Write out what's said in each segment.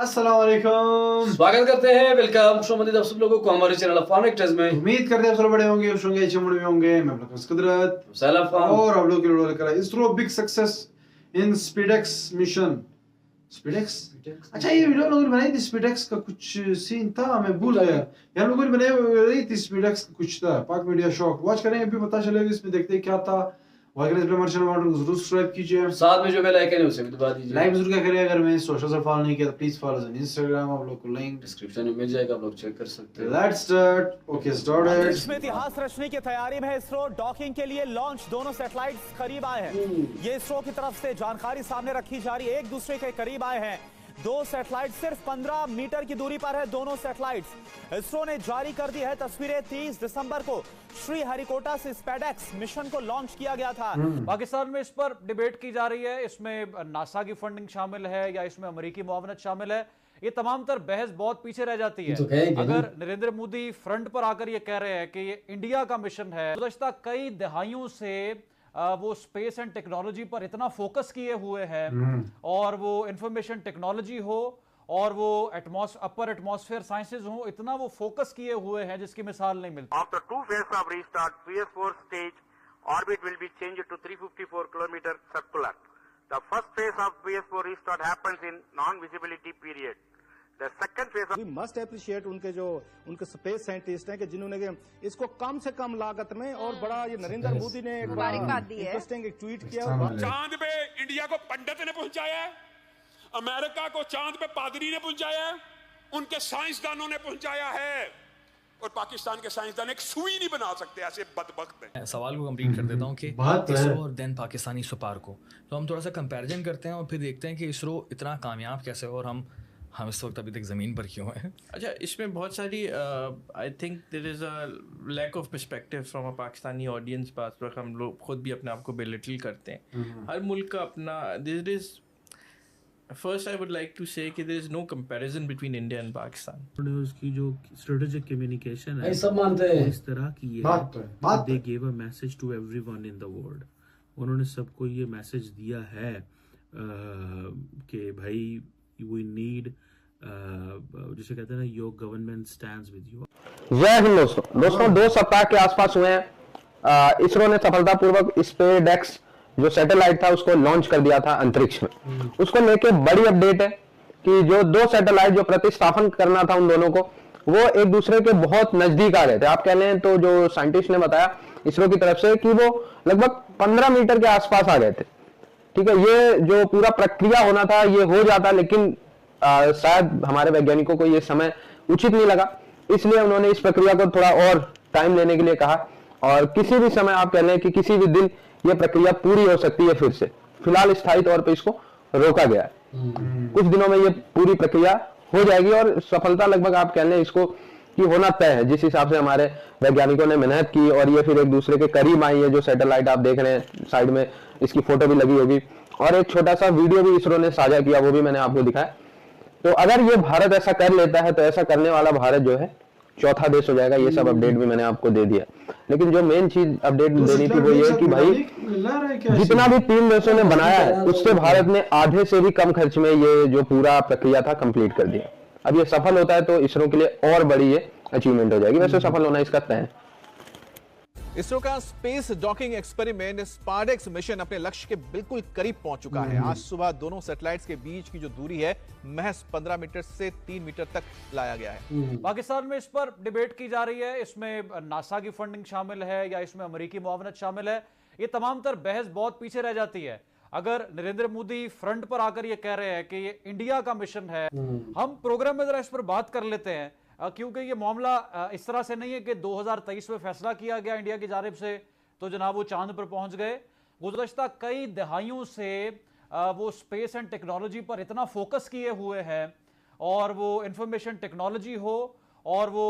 अस्सलाम वालेकुम। स्वागत करते हैं, वेलकम खुशआमदीद आप सब लोगों को हमारे चैनल फन एक्टर्स में। उम्मीद करते हैं आप सब बड़े होंगे, खुश होंगे, अच्छे मूड में होंगे। मैं आप लोगों कुदरत सलाम खान और आप लोग के लिए लेकर ISRO big success in SpaDeX mission. SpaDeX, अच्छा ये वीडियो लोगों ने बनाई थी, स्पीडेक्स का कुछ सीन था, मैं भूल गया यार। लोगों ने बनाई थी स्पीडेक्स का कुछ था। पाक मीडिया शॉक वॉच करें, अभी पता चलेगा इसमें, देखते हैं क्या था। हमारे चैनल को जरूर सब्सक्राइब कीजिए, साथ में जो बेल आइकन है उसे भी दबा दीजिए। लाइक जरूर करें। अगर मैं सोशल से फॉलो नहीं किया तो प्लीज फॉलो ऑन इंस्टाग्राम, आप लोग को लिंक डिस्क्रिप्शन में मिल जाएगा, आप लोग चेक कर सकते हैं। Let's start. Okay started. अंतरिक्ष में इतिहास रचने की तैयारी में इसरो डॉकिंग के लिए लॉन्च, दोनों सैटेलाइट्स करीब आए हैं। ये इसरो की तरफ से जानकारी सामने रखी जा रही है, एक दूसरे के करीब आए हैं। दो सैटेलाइट सिर्फ 15 मीटर की दूरी पर है। दोनों सैटेलाइट्स इसरो ने जारी कर दी है तस्वीरें। 30 दिसंबर को श्रीहरिकोटा से स्पेडेक्स मिशन को लॉन्च किया गया था। पाकिस्तान में इस पर डिबेट की जा रही है, इसमें नासा की फंडिंग शामिल है या इसमें अमेरिकी मुआवनत शामिल है। ये तमाम तर बहस बहुत पीछे रह जाती है। तो कहेंगे अगर नरेंद्र मोदी फ्रंट पर आकर ये कह रहे हैं कि ये इंडिया का मिशन है, गुज़श्ता कई दहाइयों से वो स्पेस एंड टेक्नोलॉजी पर इतना फोकस किए हुए हैं, और वो इंफॉर्मेशन टेक्नोलॉजी हो और वो अपर एटमॉस्फेयर साइंसेज हो, इतना वो फोकस किए हुए हैं जिसकी मिसाल नहीं मिलती। After two phases of restart, PS4 stage orbit will be changed to 354 kilometer circular. The first phase of PS4 restart happens in non-visibility period. The second phase of We must appreciate उनके space scientist हैं कि जिन्होंने इसको कम से कम लागत में और बड़ा, ये नरेंद्र मोदी ने एक बड़ा इंटरेस्टिंग एक ट्वीट किया। चांद पे इंडिया को पंडित ने पहुंचाया है, अमेरिका को चांद पे पादरी ने पहुंचाया है, उनके साइंसदानों ने पहुंचाया है, और पाकिस्तान के साइंसदान एक सुई नहीं बना सकते, ऐसे बदबख्त हैं। सवाल को कंप्लीट कर देता हूँ कि इसरो और देन पाकिस्तानी सुपार को तो हम थोड़ा सा कंपैरिजन करते हैं और फिर देखते हैं कि इसरो इतना कामयाब कैसे हो और हम इस वक्त अभी तक ज़मीन पर क्यों हैं। अच्छा, इसमें बहुत सारी I think there is a lack of perspective from a Pakistani audience. पास वक्त हम लोग खुद भी अपने आप को बेलिटल करते हैं। हर मुल्क का अपना, there is first I would like to say कि there is no comparison between India and Pakistan. उसकी जो स्ट्रेटेजिक कम्युनिकेशन है सब मानते हैं, इस तरह की है, they give a message to everyone in the world. उन्होंने सबको ये मैसेज दिया है कि भाई वी नीड, जिसे कहते हैं ना, your government stands with you. जय हिंद दोस्तों 2 सप्ताह के आसपास हुए हैं। इसरो ने सफलतापूर्वक स्पेसडेक्स जो सैटेलाइट था उसको लॉन्च कर दिया था अंतरिक्ष में। उसको लेके बड़ी अपडेट है कि जो 2 सैटेलाइट जो प्रतिस्थापन करना था उन दोनों को, वो एक दूसरे के बहुत नजदीक आ गए थे। आप कह लें तो जो साइंटिस्ट ने बताया इसरो की तरफ से कि वो लगभग 15 मीटर के आसपास आ गए थे। ठीक है, ये जो पूरा प्रक्रिया होना था ये हो जाता, लेकिन शायद हमारे वैज्ञानिकों को ये समय उचित नहीं लगा, इसलिए उन्होंने इस प्रक्रिया को थोड़ा और टाइम लेने के लिए कहा। और किसी भी समय आप कह लें कि किसी भी दिन ये प्रक्रिया पूरी हो सकती है फिर से। फिलहाल स्थायी तौर पे इसको रोका गया है। कुछ दिनों में ये पूरी प्रक्रिया हो जाएगी और सफलता लगभग आप कह लें इसको कि होना तय है। जिस हिसाब से हमारे वैज्ञानिकों ने मेहनत की और ये फिर एक दूसरे के करीब आई है। जो सैटेलाइट आप देख रहे हैं साइड में, इसकी फोटो भी लगी होगी और एक छोटा सा वीडियो भी इसरो ने साझा किया, वो भी मैंने आपको दिखाया। तो अगर ये भारत ऐसा कर लेता है तो ऐसा करने वाला भारत जो है चौथा देश हो जाएगा। ये सब अपडेट भी मैंने आपको दे दिया, लेकिन जो मेन चीज अपडेट देनी थी वो ये कि भाई जितना भी 3 देशों ने बनाया है उससे भारत ने आधे से भी कम खर्च में ये जो पूरा प्रक्रिया था कंप्लीट कर दिया। अब ये सफल होता है तो इसरो के लिए और बड़ी ये अचीवमेंट हो जाएगी। वैसे सफल होना इसका तय है। इसरो का स्पेस डॉकिंग एक्सपेरिमेंट स्पारडेक्स मिशन अपने लक्ष्य के बिल्कुल करीब पहुंच चुका है। आज सुबह दोनों सैटेलाइट्स के बीच की जो दूरी है महज 15 मीटर से 3 मीटर तक लाया गया है। पाकिस्तान में इस पर डिबेट की जा रही है, इसमें नासा की फंडिंग शामिल है या इसमें अमेरिकी मुआवनत शामिल है। ये तमाम तर बहस बहुत पीछे रह जाती है। अगर नरेंद्र मोदी फ्रंट पर आकर ये कह रहे हैं कि ये इंडिया का मिशन है, हम प्रोग्राम में जरा इस पर बात कर लेते हैं, क्योंकि ये मामला इस तरह से नहीं है कि 2023 में फैसला किया गया इंडिया की जानिब से तो जनाब वो चांद पर पहुंच गए। गुज़श्ता कई दहाइयों से वो स्पेस एंड टेक्नोलॉजी पर इतना फोकस किए हुए हैं, और वो इंफॉर्मेशन टेक्नोलॉजी हो और वो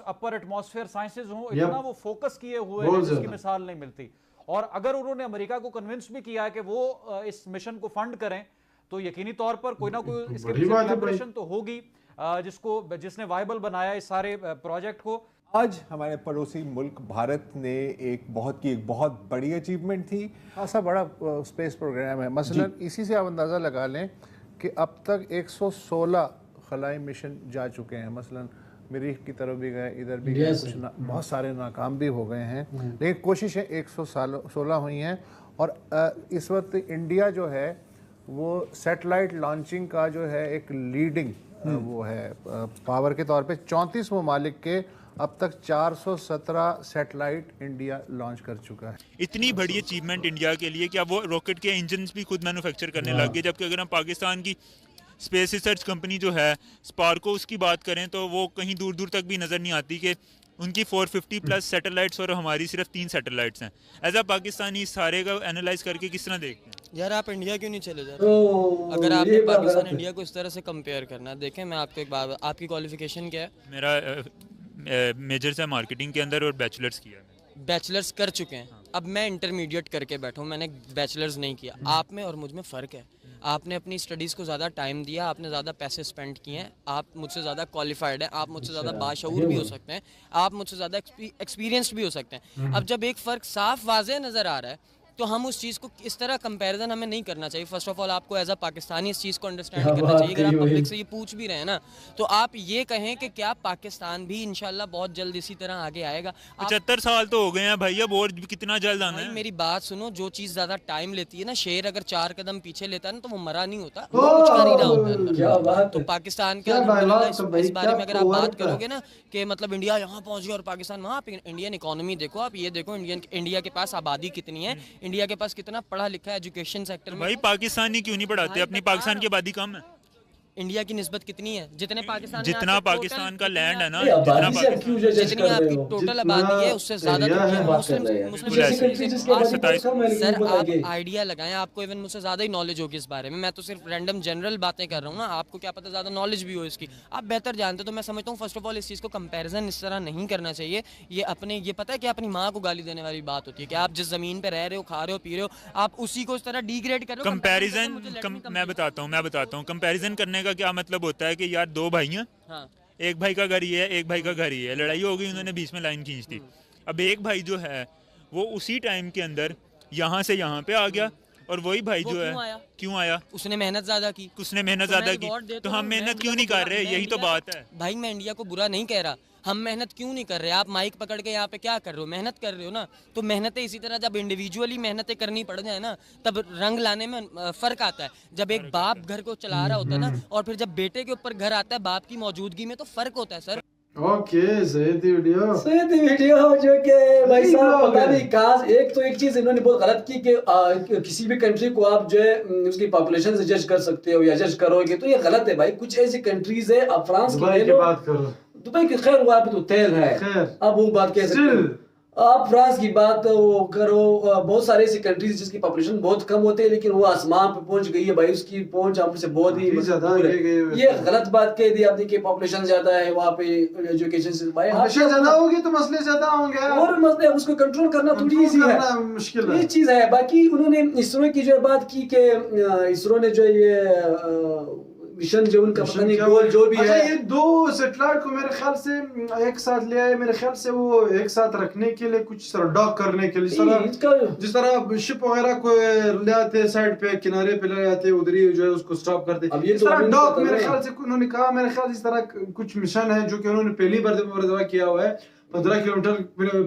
अपर एटमॉस्फेयर साइंसेज हो, इतना वो फोकस किए हुए हैं जिसकी मिसाल नहीं मिलती। और अगर उन्होंने अमेरिका को कन्विंस भी किया है कि वो इस मिशन को फंड करें, तो यकीनी तौर पर कोई ना कोई इसके पीछे कोलैबोरेशन तो होगी जिसने वायबल बनाया इस सारे प्रोजेक्ट को। आज हमारे पड़ोसी मुल्क भारत ने एक बहुत बड़ी अचीवमेंट थी। खासा बड़ा स्पेस प्रोग्राम है। मसलन इसी से आप अंदाज़ा लगा लें कि अब तक 116 खलाई मिशन जा चुके हैं, मसलन मरीख की तरफ भी गए, इधर भी गए, कुछ बहुत सारे नाकाम भी हो गए हैं, लेकिन कोशिशें 116 हुई हैं। और इस वक्त इंडिया जो है वो सैटेलाइट लॉन्चिंग का जो है एक लीडिंग वो है पावर के तौर पे। 34 ममालिक के अब तक 417 सैटेलाइट इंडिया लॉन्च कर चुका है। इतनी बड़ी अचीवमेंट इंडिया के लिए कि अब वो रॉकेट के इंजन भी खुद मैन्युफैक्चर करने लग गए, जबकि अगर हम पाकिस्तान की स्पेस रिसर्च कंपनी जो है स्पार्को, उसकी बात करें तो वो कहीं दूर दूर तक भी नज़र नहीं आती कि उनकी 450 प्लस सैटेलाइट्स और हमारी सिर्फ 3 सैटेलाइट्स हैं। एज अ पाकिस्तानी इस सारे का एनालाइज करके किस तरह देखते हैं? यार आप इंडिया क्यों नहीं चले जा रहे? अगर आपने पाकिस्तान इंडिया को इस तरह से कंपेयर करना, देखें मैं आपको एक बात, आपकी क्वालिफिकेशन क्या है? मेरा मेजर्स है मार्केटिंग के अंदर और बैचलर्स किया है। बैचलर्स कर चुके हैं। अब मैं इंटरमीडिएट करके बैठा हूँ, मैंने बैचलर्स नहीं किया। आप में और मुझ में फ़र्क है। आपने अपनी स्टडीज़ को ज़्यादा टाइम दिया, आपने ज़्यादा पैसे स्पेंड किए हैं, आप मुझसे ज़्यादा क्वालिफाइड हैं, आप मुझसे ज़्यादा बाशऊर भी हो सकते हैं, आप मुझसे ज़्यादा एक्सपीरियंस्ड भी हो सकते हैं। अब जब एक फ़र्क साफ वाज़ेह नज़र आ रहा है तो हम उस चीज़ को इस तरह कंपैरिजन हमें नहीं करना चाहिए। फर्स्ट ऑफ ऑल आपको एज अ पाकिस्तानी इस चीज़ को अंडरस्टैंड करना चाहिए। अगर आप पब्लिक से ये पूछ भी रहे हैं ना तो आप ये कहें कि क्या पाकिस्तान भी इंशाल्लाह बहुत जल्द इसी तरह आगे आएगा। 75 साल तो हो गए हैं भाई, अब और कितना जल्द आना है? मेरी बात सुनो, जो चीज़ ज़्यादा टाइम लेती है ना, शेर अगर 4 कदम पीछे लेता है ना तो वो मरा नहीं होता, वो कुछ कर ही रहा होता है। तो पाकिस्तान के इस बारे में अगर आप बात करोगे ना कि मतलब इंडिया यहाँ पहुँच गया और पाकिस्तान वहाँ, इंडियन इकोनॉमी देखो, आप ये देखो इंडिया के पास आबादी कितनी है, इंडिया के पास कितना पढ़ा लिखा है एजुकेशन सेक्टर में। भाई पाकिस्तानी क्यों नहीं पढ़ाते? अपनी पाकिस्तान की आबादी कम है। इंडिया की निस्बत कितनी है? जितने पाकिस्तान जितना पाकिस्तान का लैंड है ना, जितनी आपकी टोटल आबादी है उससे ज्यादा सर आप आइडिया लगाएं। आपको इवन मुझसे ज्यादा ही नॉलेज होगी इस बारे में, मैं तो सिर्फ रैंडम जनरल बातें कर रहा हूँ ना, आपको क्या पता ज्यादा नॉलेज भी हो इसकी, आप बेहतर जानते। तो मैं समझता हूँ फर्स्ट ऑफ ऑल इस चीज़ को कंपैरिजन इस तरह नहीं करना चाहिए। ये अपने ये पता है कि अपनी माँ को गाली देने वाली बात होती है कि आप जिस जमीन पे रह रहे हो, खा रहे हो, पी रहे हो, आप उसी को इस तरह डिग्रेड कर रहे हो। कंपैरिजन मैं बताता हूँ कंपैरिजन करने का क्या मतलब होता है कि यार 2 भाई हैं, एक भाई का घर ये है, एक भाई का घर ये है, लड़ाई हो गई, उन्होंने बीच में लाइन खींच दी। अब एक भाई जो है वो उसी टाइम के अंदर यहाँ से यहाँ पे आ गया, और वही भाई जो है क्यों आया? उसने मेहनत ज्यादा की। उसने मेहनत ज्यादा की, तो हम मेहनत क्यों नहीं कर रहे? यही तो बात है भाई। मैं इंडिया को बुरा नहीं कह रहा, हम मेहनत क्यों नहीं कर रहे? आप माइक पकड़ के यहाँ पे क्या कर रहे हो? मेहनत कर रहे हो ना। तो मेहनतें इसी तरह जब इंडिविजुअली मेहनतें करनी पड़ जाए ना, तब रंग लाने में फर्क आता है। जब एक बाप घर को चला रहा होता है ना, और फिर जब बेटे के ऊपर घर आता है बाप की मौजूदगी में, तो फर्क होता है सर। ओके, सही वीडियो जो कि भाई साहब पता नहीं कहाँ एक चीज इन्होंने बहुत गलत की कि किसी भी कंट्री को आप जो है उसकी पॉपुलेशन से जज कर सकते हो या जज करोगे, तो ये गलत है भाई। कुछ ऐसी कंट्रीज है, आप फ्रांस की बात करो, दुबई की खैर वहाँ पे तो तेल है, अब वो बात कह सकते हो। आप फ्रांस की बात वो करो, बहुत सारे ऐसी कंट्रीज जिसकी पॉपुलेशन बहुत कम होते हैं लेकिन वो आसमान पे पहुंच गई है भाई, उसकी पहुंच हमसे बहुत ही दूर है। ये गलत बात कह दी आपने कि पॉपुलेशन ज्यादा है वहाँ पे, एजुकेशन से भाई ज्यादा होगी तो मसले ज्यादा होंगे, और मसले उसको कंट्रोल करना थोड़ी ईजी है, मुश्किल है, ये चीज है। बाकी उन्होंने इसरो की जो बात की कि इसरो ने जो ये मिशन जो उनका पता नहीं गोल जो भी है, ये 2 सैटेलाइट को मेरे ख्याल से एक साथ ले आए, मेरे ख्याल से वो एक साथ रखने के लिए कुछ डॉक करने के लिए, जिस तरह शिप वगैरह को ले आते साइड पे किनारे पे ले आते, उधर ही जो है उसको स्टॉप करते, इस तरह डॉक मेरे ख्याल से उन्होंने कहा, मेरे ख्याल इस तरह कुछ मिशन है जो कि उन्होंने पहली बार किया हुआ है। 15 किलोमीटर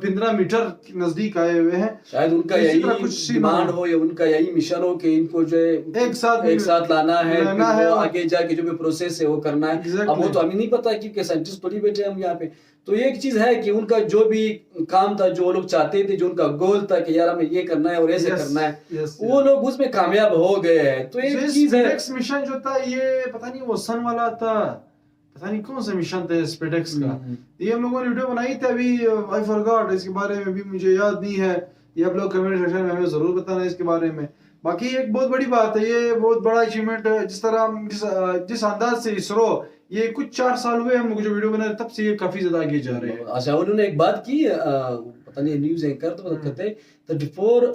15 मीटर नजदीक आए हुए हैं, शायद उनका यही कुछ डिमांड हो या उनका यही मिशन हो कि इनको जो है एक साथ लाना है और आगे जाके जो भी प्रोसेस है वो करना है। अब वो तो हमें नहीं पता क्योंकि साइंटिस्ट थोड़ी बैठे हम यहाँ पे। तो ये एक चीज है कि उनका जो भी काम था, जो लोग चाहते थे, जो उनका गोल था कि यार हमें ये करना है और ऐसे करना है, वो लोग उसमें कामयाब हो गए हैं। तो एक चीज है, मिशन जो था ये पता नहीं वो सन वाला था, पता नहीं कौन सा मिशन था स्पेडेक्स का, ये हम लोगों ने वीडियो बनाई थी, अभी आई फॉरगॉट, इसके बारे में भी मुझे याद नहीं है। ये आप लोग कमेंट सेक्शन में हमें जरूर बताना इसके बारे में। बाकी एक बहुत बड़ी बात है, ये बहुत बड़ा अचीवमेंट है। जिस तरह जिस अंदाज से इसरो ये कुछ 4 साल हुए हम जो वीडियो बना रहे तब से ये काफी ज्यादा आगे जा रहे हैं। अच्छा, उन्होंने एक बात की पता नहीं न्यूज एंकर तो बात करते 34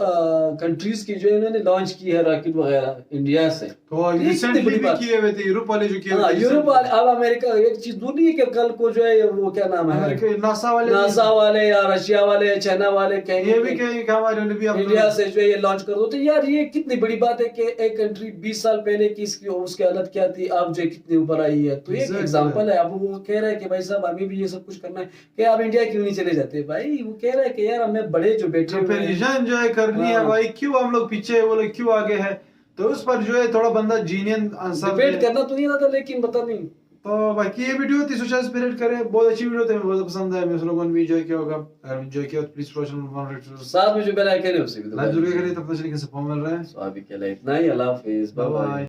कंट्रीज की जो इन्होंने लॉन्च की है रॉकेट वगैरह इंडिया से। तो रिसेंटली भी किए हुए थे यूरोप वाले जो किए हुए थे। यूरोप वाले, अब अमेरिका एक चीज दूर नहीं है कि कल को जो है वो क्या नाम है नासा वाले या रशिया वाले चाइना वाले कहेंगे ये भी कहेंगे कि हमारे भी इंडिया से जो है ये लॉन्च कर दो। तो यार ये कितनी बड़ी बात है कि एक कंट्री 20 साल पहले की उसकी हालत क्या थी, अब जो कितनी ऊपर आई है। तो एक एग्जांपल है। अब वो कह रहे हैं कि भाई साहब हमें भी ये सब कुछ करना है कि आप इंडिया क्यों नहीं चले जाते। भाई वो कह रहे हैं कि यार हमें बड़े जो बैठे हुए हैं एंजॉय करनी है भाई, क्यों हम लोग पीछे वो लोग क्यों आगे है। तो उस पर जो है थोड़ा बंदा जीनियन आंसर डिबेट करना तो नहीं आता, लेकिन पता नहीं। तो बाकी ये वीडियो थी सोचा स्पिरिट करे, बहुत अच्छी वीडियो थी, मुझे बहुत पसंद है। मैं उस लोगों ने भी एंजॉय किया होगा, अगर एंजॉय किया तो प्लीज प्रोडक्शन साथ में जो बेल आइकन है उसे भी लाइक जरूर करिए। तब तक के लिए सपोर्ट मिल रहा है। सो अभी के लिए इतना ही, अल्लाह हाफिज, बाय बाय।